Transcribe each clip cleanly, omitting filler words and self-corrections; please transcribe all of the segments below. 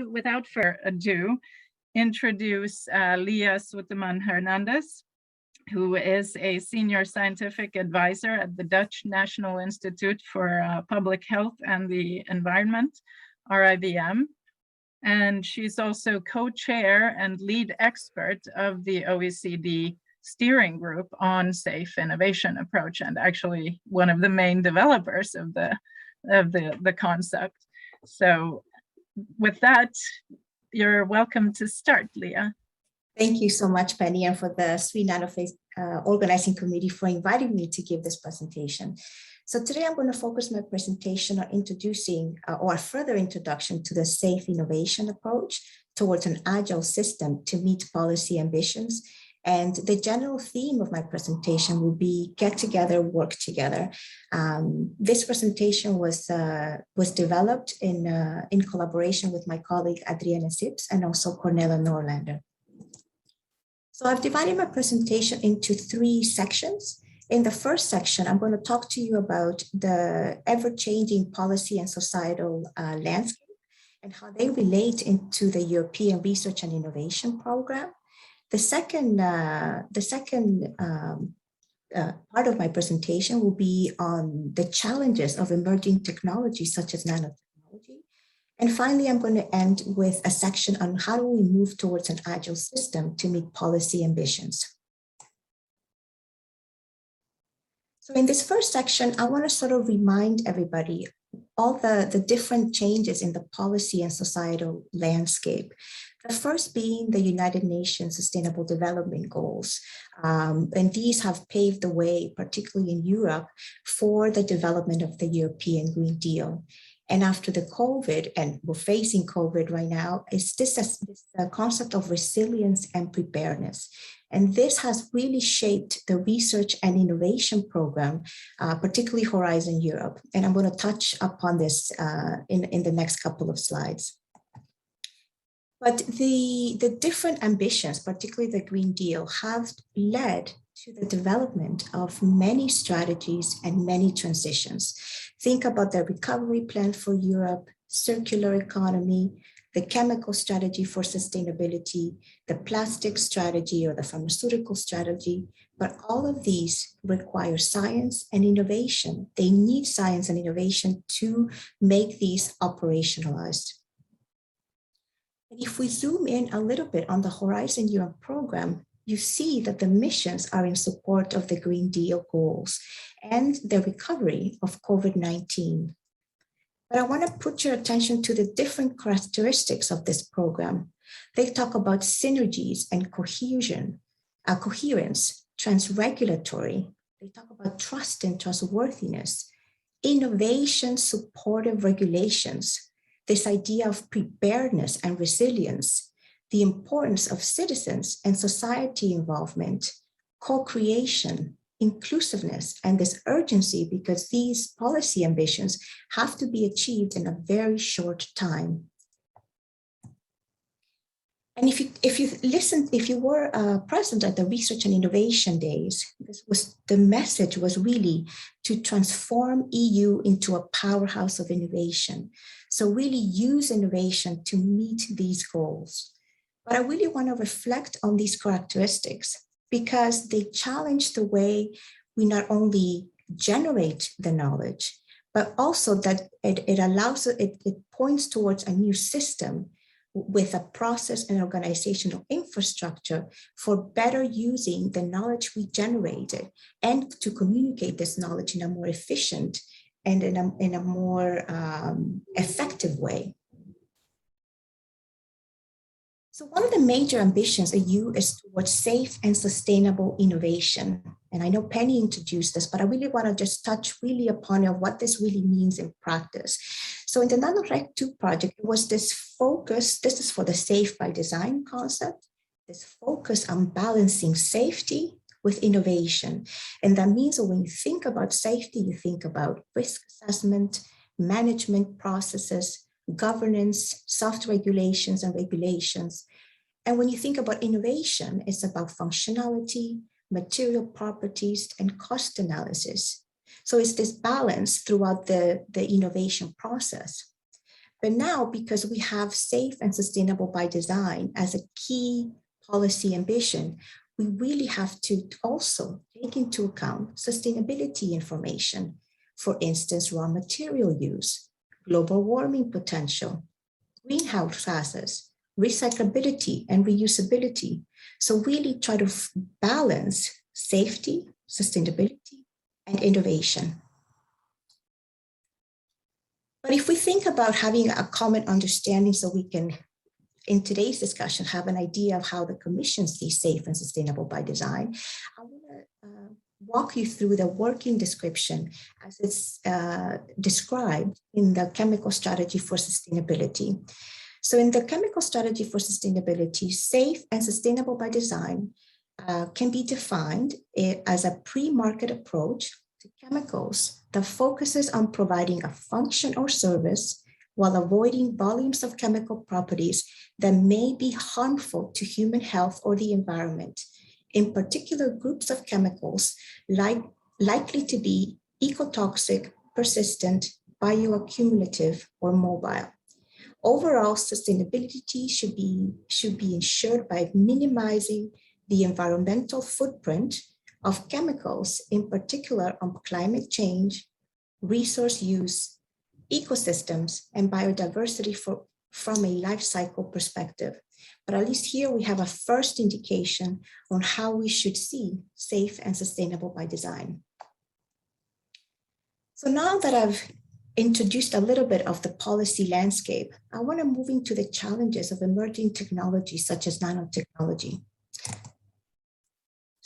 without further ado, introduce Leah Hernandez, who is a senior scientific advisor at the Dutch National Institute for Public Health and the Environment, RIVM. And she's also co-chair and lead expert of the OECD steering group on safe innovation approach, and actually one of the main developers of the concept. So with that, you're welcome to start, Leah. Thank you so much, Penny, and for the SweNanoSafe organizing committee for inviting me to give this presentation. So today I'm going to focus my presentation on introducing or a further introduction to the safe innovation approach towards an agile system to meet policy ambitions. And the general theme of my presentation will be get together, work together. This presentation was developed in collaboration with my colleague Adriana Sips and also Cornelia Norlander. So I've divided my presentation into 3 sections. In the first section, I'm going to talk to you about the ever-changing policy and societal landscape and how they relate into the European Research and Innovation Program. The second part of my presentation will be on the challenges of emerging technologies such as nanotechnology. And finally, I'm going to end with a section on how do we move towards an agile system to meet policy ambitions. So in this first section, I want to sort of remind everybody all the different changes in the policy and societal landscape. The first being the United Nations Sustainable Development Goals. And these have paved the way, particularly in Europe, for the development of the European Green Deal. And after the COVID, and we're facing COVID right now, is this concept of resilience and preparedness. And this has really shaped the research and innovation program, particularly Horizon Europe. And I'm going to touch upon this in the next couple of slides. But the different ambitions, particularly the Green Deal, have led to the development of many strategies and many transitions. Think about the recovery plan for Europe, circular economy, the chemical strategy for sustainability, the plastic strategy or the pharmaceutical strategy, but all of these require science and innovation. They need science and innovation to make these operationalized. And if we zoom in a little bit on the Horizon Europe program, you see that the missions are in support of the Green Deal goals and the recovery of COVID-19. But I want to put your attention to the different characteristics of this program. They talk about synergies and cohesion, coherence, transregulatory. They talk about trust and trustworthiness, innovation, supportive regulations, this idea of preparedness and resilience, the importance of citizens and society involvement, co-creation, inclusiveness, and this urgency because these policy ambitions have to be achieved in a very short time. And if you were present at the Research and Innovation Days, the message was really to transform EU into a powerhouse of innovation. So really use innovation to meet these goals. But I really want to reflect on these characteristics because they challenge the way we not only generate the knowledge, but also that it points towards a new system with a process and organizational infrastructure for better using the knowledge we generated and to communicate this knowledge in a more efficient and in a more effective way. So one of the major ambitions of EU is towards safe and sustainable innovation. And I know Penny introduced this, but I really want to just touch really upon what this really means in practice. So in the NanoRec 2 project, it was this focus, this is for the safe by design concept, this focus on balancing safety with innovation. And that means that when you think about safety, you think about risk assessment, management processes, governance, soft regulations and regulations. And when you think about innovation, it's about functionality, material properties, and cost analysis. So it's this balance throughout the innovation process. But now, because we have safe and sustainable by design as a key policy ambition, we really have to also take into account sustainability information. For instance, raw material use, global warming potential, greenhouse gases, recyclability and reusability. So really try to balance safety, sustainability, and innovation. But if we think about having a common understanding so we can, in today's discussion, have an idea of how the Commission sees safe and sustainable by design, I want to walk you through the working description as it's described in the Chemical Strategy for Sustainability. So in the Chemical Strategy for Sustainability, safe and sustainable by design can be defined as a pre-market approach to chemicals that focuses on providing a function or service while avoiding volumes of chemical properties that may be harmful to human health or the environment, in particular groups of chemicals likely to be ecotoxic, persistent, bioaccumulative, or mobile. Overall, sustainability should be ensured by minimizing the environmental footprint of chemicals, in particular on climate change, resource use, ecosystems, and biodiversity from a life cycle perspective. But at least here we have a first indication on how we should see safe and sustainable by design. So now that I've introduced a little bit of the policy landscape, I want to move into the challenges of emerging technologies such as nanotechnology.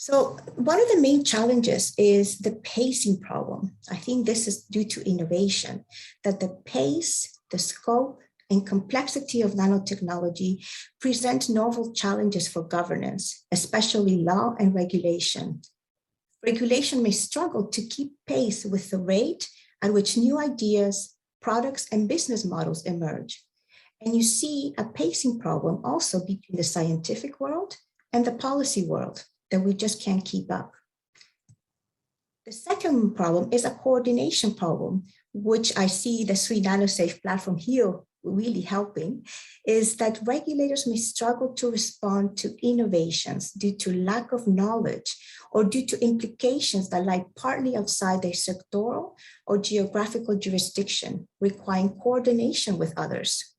So one of the main challenges is the pacing problem. I think this is due to innovation, that the pace, the scope, and complexity of nanotechnology present novel challenges for governance, especially law and regulation. Regulation may struggle to keep pace with the rate at which new ideas, products, and business models emerge. And you see a pacing problem also between the scientific world and the policy world, that we just can't keep up. The second problem is a coordination problem, which I see the SweNanoSafe platform here really helping, is that regulators may struggle to respond to innovations due to lack of knowledge or due to implications that lie partly outside their sectoral or geographical jurisdiction, requiring coordination with others.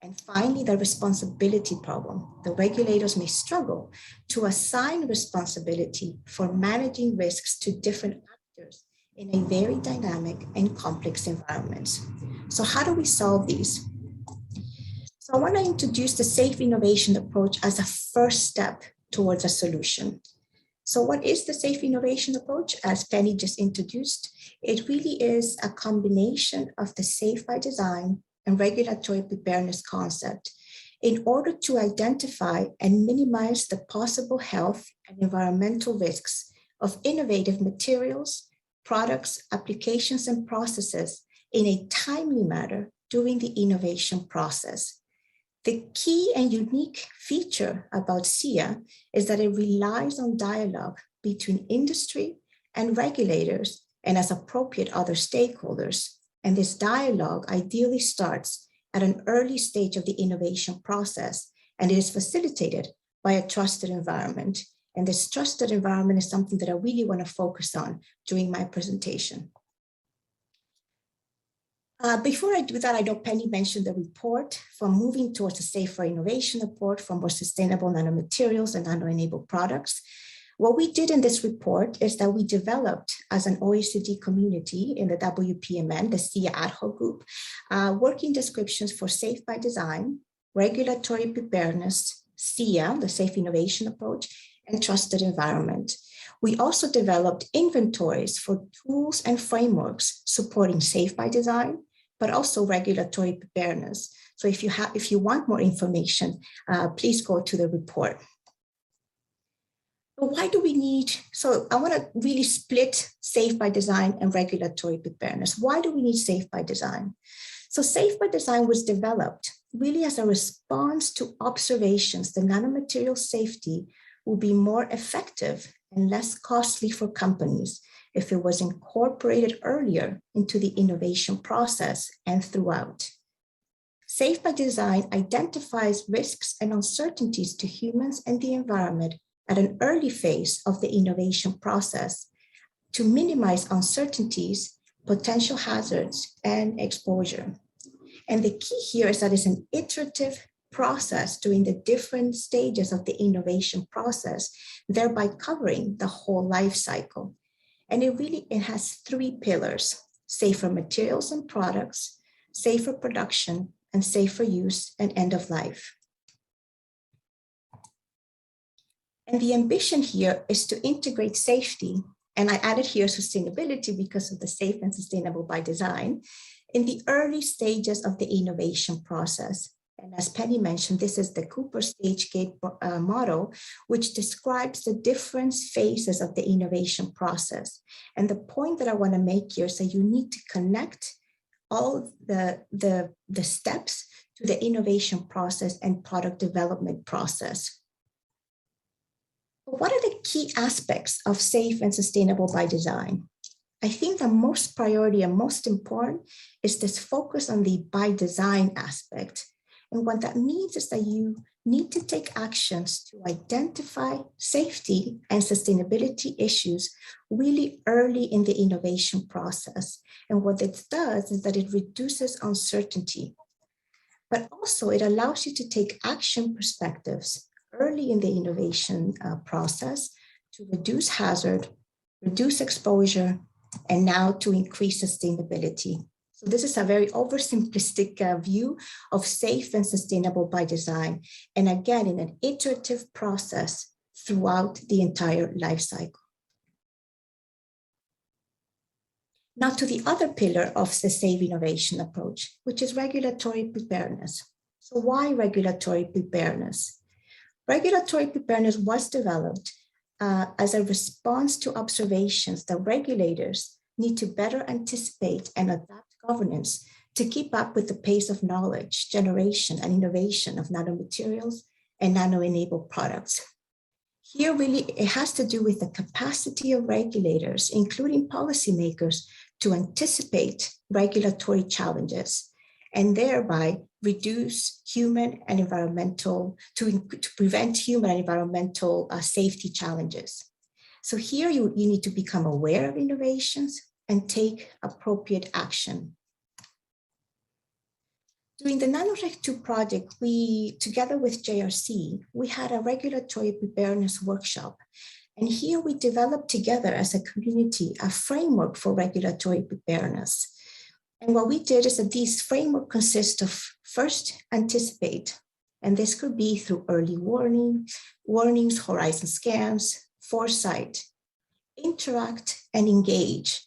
And finally, the responsibility problem. The regulators may struggle to assign responsibility for managing risks to different actors in a very dynamic and complex environment. So how do we solve these? So I want to introduce the safe innovation approach as a first step towards a solution. So what is the safe innovation approach? As Penny just introduced, it really is a combination of the safe by design and regulatory preparedness concept in order to identify and minimize the possible health and environmental risks of innovative materials, products, applications, and processes in a timely manner during the innovation process. The key and unique feature about SIA is that it relies on dialogue between industry and regulators and, as appropriate, other stakeholders. And this dialogue ideally starts at an early stage of the innovation process, and it is facilitated by a trusted environment. And this trusted environment is something that I really want to focus on during my presentation. Before I do that, I know Penny mentioned the report from moving towards a safer innovation report for more sustainable nanomaterials and nano-enabled products. What we did in this report is that we developed as an OECD community in the WPMN, the SIA ad hoc group, working descriptions for safe by design, regulatory preparedness, SIA, the safe innovation approach, and trusted environment. We also developed inventories for tools and frameworks supporting safe by design, but also regulatory preparedness. So if you want more information, please go to the report. But why do we need, so I want to really split safe by design and regulatory preparedness. Why do we need safe by design? So safe by design was developed really as a response to observations that nanomaterial safety will be more effective and less costly for companies if it was incorporated earlier into the innovation process and throughout. Safe by Design identifies risks and uncertainties to humans and the environment at an early phase of the innovation process to minimize uncertainties, potential hazards, and exposure. And the key here is that it's an iterative process during the different stages of the innovation process, thereby covering the whole life cycle. And it has three pillars: safer materials and products, safer production, and safer use and end of life. And the ambition here is to integrate safety, and I added here sustainability because of the safe and sustainable by design, in the early stages of the innovation process. And as Penny mentioned, this is the Cooper Stage Gate model, which describes the different phases of the innovation process. And the point that I want to make here is that you need to connect all the steps to the innovation process and product development process. What are the key aspects of safe and sustainable by design? I think the most priority and most important is this focus on the by design aspect. And what that means is that you need to take actions to identify safety and sustainability issues really early in the innovation process. And what it does is that it reduces uncertainty, but also it allows you to take action perspectives early in the innovation process to reduce hazard, reduce exposure, and now to increase sustainability. So this is a very oversimplistic view of safe and sustainable by design. And again, in an iterative process throughout the entire life cycle. Now to the other pillar of the safe innovation approach, which is regulatory preparedness. So why regulatory preparedness? Regulatory preparedness was developed as a response to observations that regulators need to better anticipate and adapt governance to keep up with the pace of knowledge, generation, and innovation of nanomaterials and nano-enabled products. Here, really, it has to do with the capacity of regulators, including policymakers, to anticipate regulatory challenges and thereby reduce human and environmental, to prevent human and environmental safety challenges. So here you need to become aware of innovations and take appropriate action. During the NanoRec2 project, we, together with JRC, we had a regulatory preparedness workshop. And here we developed together as a community a framework for regulatory preparedness. And what we did is that these framework consists of first, anticipate, and this could be through early warnings, horizon scans, foresight, interact and engage.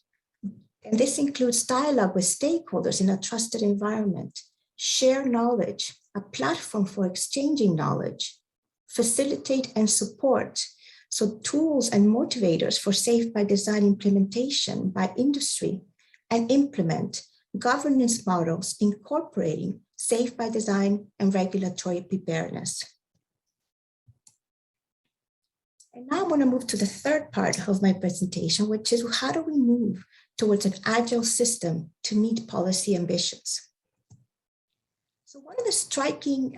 And this includes dialogue with stakeholders in a trusted environment, share knowledge, a platform for exchanging knowledge, facilitate and support. So tools and motivators for safe by design implementation by industry, and implement governance models incorporating safe by design and regulatory preparedness. And now I want to move to the third part of my presentation, which is how do we move towards an agile system to meet policy ambitions? So one of the striking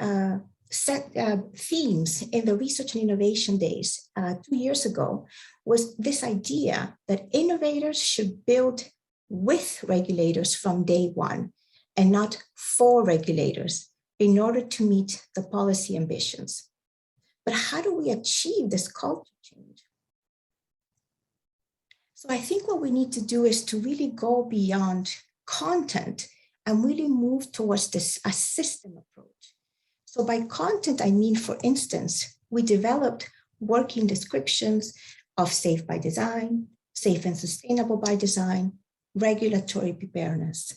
themes in the Research and Innovation Days 2 years ago was this idea that innovators should build with regulators from day one and not for regulators in order to meet the policy ambitions. But how do we achieve this culture change? So I think what we need to do is to really go beyond content and really move towards this a system approach. So by content, I mean, for instance, we developed working descriptions of safe by design, safe and sustainable by design, regulatory preparedness.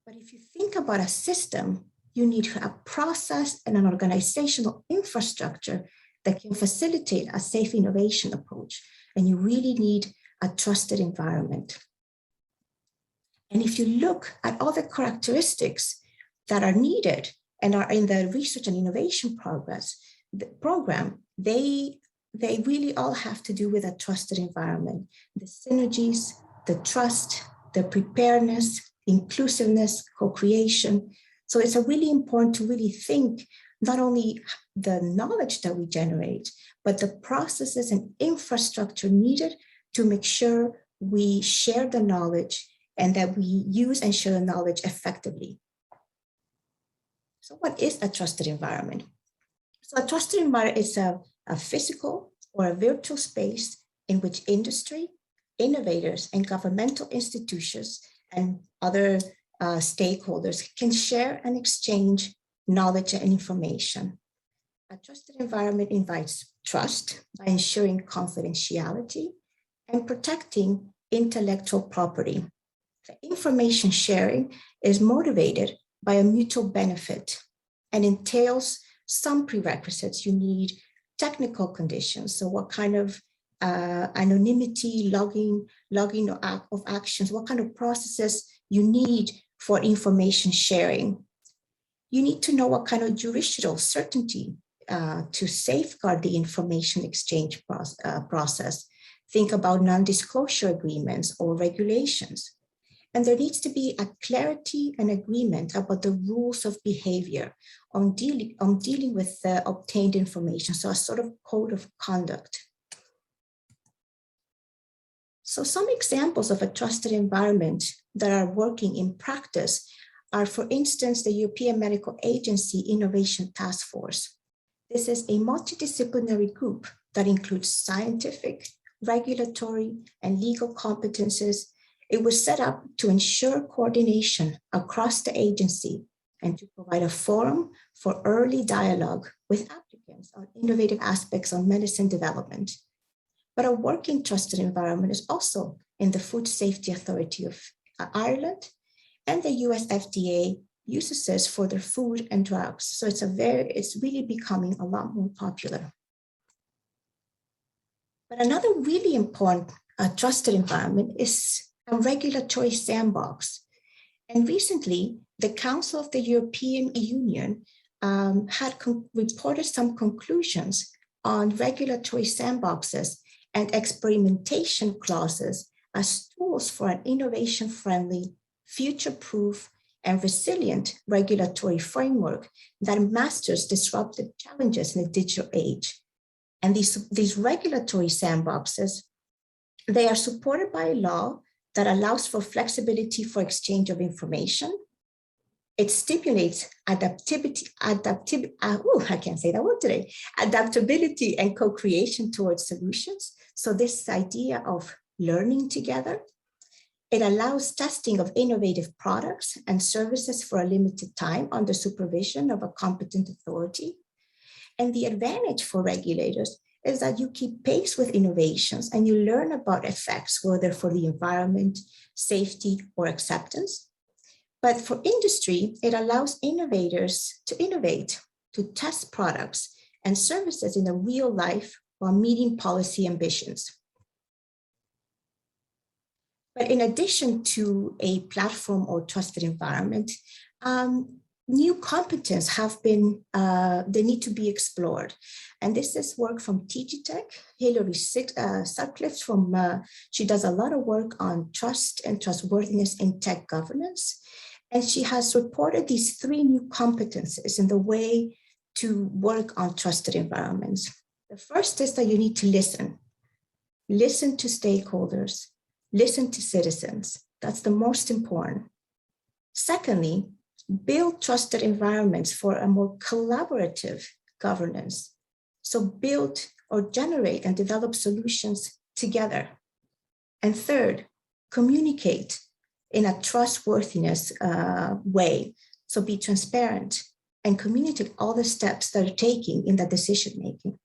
But if you think about a system, you need a process and an organizational infrastructure that can facilitate a safe innovation approach. And you really need a trusted environment. And if you look at all the characteristics that are needed and are in the research and innovation program, they really all have to do with a trusted environment. The synergies, the trust, the preparedness, inclusiveness, co-creation, So it's really important to really think not only the knowledge that we generate, but the processes and infrastructure needed to make sure we share the knowledge and that we use and share the knowledge effectively. So what is a trusted environment? So a trusted environment is a physical or a virtual space in which industry, innovators, and governmental institutions and other stakeholders can share and exchange knowledge and information. A trusted environment invites trust by ensuring confidentiality and protecting intellectual property. The information sharing is motivated by a mutual benefit and entails some prerequisites. You need technical conditions. So what kind of anonymity, logging of actions, what kind of processes you need for information sharing. You need to know what kind of jurisdictional certainty to safeguard the information exchange process. Think about non-disclosure agreements or regulations. And there needs to be a clarity and agreement about the rules of behavior on dealing with the obtained information. So a sort of code of conduct. So some examples of a trusted environment that are working in practice are, for instance, the European Medical Agency Innovation Task Force. This is a multidisciplinary group that includes scientific, regulatory, and legal competences. It was set up to ensure coordination across the agency and to provide a forum for early dialogue with applicants on innovative aspects of medicine development. But a working trusted environment is also in the Food Safety Authority of Ireland, and the US FDA uses this for their food and drugs. So it's really becoming a lot more popular. But another really important trusted environment is a regulatory sandbox. And recently, the Council of the European Union had reported some conclusions on regulatory sandboxes and experimentation clauses as tools for an innovation-friendly, future-proof, and resilient regulatory framework that masters disruptive challenges in the digital age. And these regulatory sandboxes, they are supported by a law that allows for flexibility for exchange of information. It stimulates adaptability and co-creation towards solutions. So this idea of learning together. It allows testing of innovative products and services for a limited time under supervision of a competent authority. And the advantage for regulators is that you keep pace with innovations and you learn about effects, whether for the environment, safety, or acceptance. But for industry, it allows innovators to innovate, to test products and services in the real life while meeting policy ambitions. But in addition to a platform or trusted environment, new competence they need to be explored. And this is work from TG Tech. Hilary Sutcliffe she does a lot of work on trust and trustworthiness in tech governance. And she has reported these 3 new competencies in the way to work on trusted environments. The first is that you need to listen. Listen to stakeholders, listen to citizens. That's the most important. Secondly, build trusted environments for a more collaborative governance. So build or generate and develop solutions together. And third, communicate in a trustworthiness way. So be transparent and communicate all the steps that are taken in the decision-making.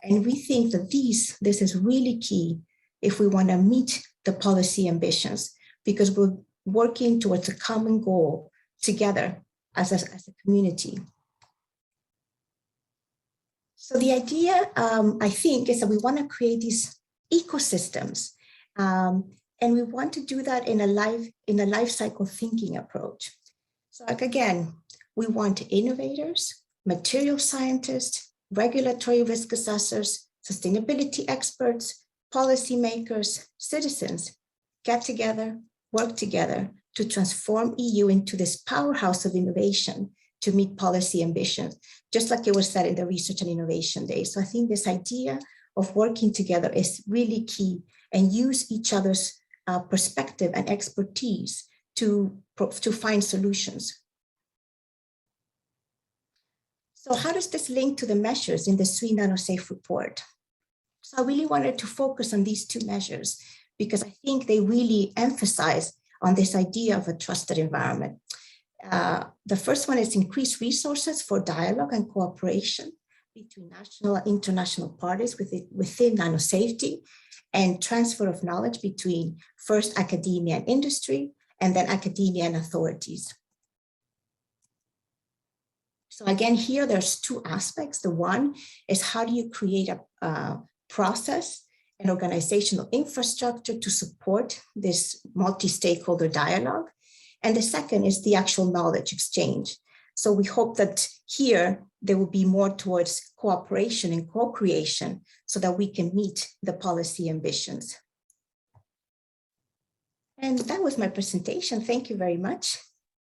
And we think that this is really key if we want to meet the policy ambitions, because we're working towards a common goal together as a community. So the idea, I think, is that we want to create these ecosystems, and we want to do that in a life cycle thinking approach. So like again, we want innovators, material scientists, regulatory risk assessors, sustainability experts, policymakers, citizens get together, work together to transform EU into this powerhouse of innovation to meet policy ambitions, just like it was said in the Research and Innovation Day. So I think this idea of working together is really key, and use each other's perspective and expertise to find solutions. So how does this link to the measures in the SweNanoSafe report? So I really wanted to focus on these two measures because I think they really emphasize on this idea of a trusted environment. The first one is increased resources for dialogue and cooperation between national and international parties within nanosafety, and transfer of knowledge between first academia and industry, and then academia and authorities. So again, here there's two aspects. The one is how do you create a process and organizational infrastructure to support this multi-stakeholder dialogue. And the second is the actual knowledge exchange. So we hope that here there will be more towards cooperation and co-creation so that we can meet the policy ambitions. And that was my presentation. Thank you very much.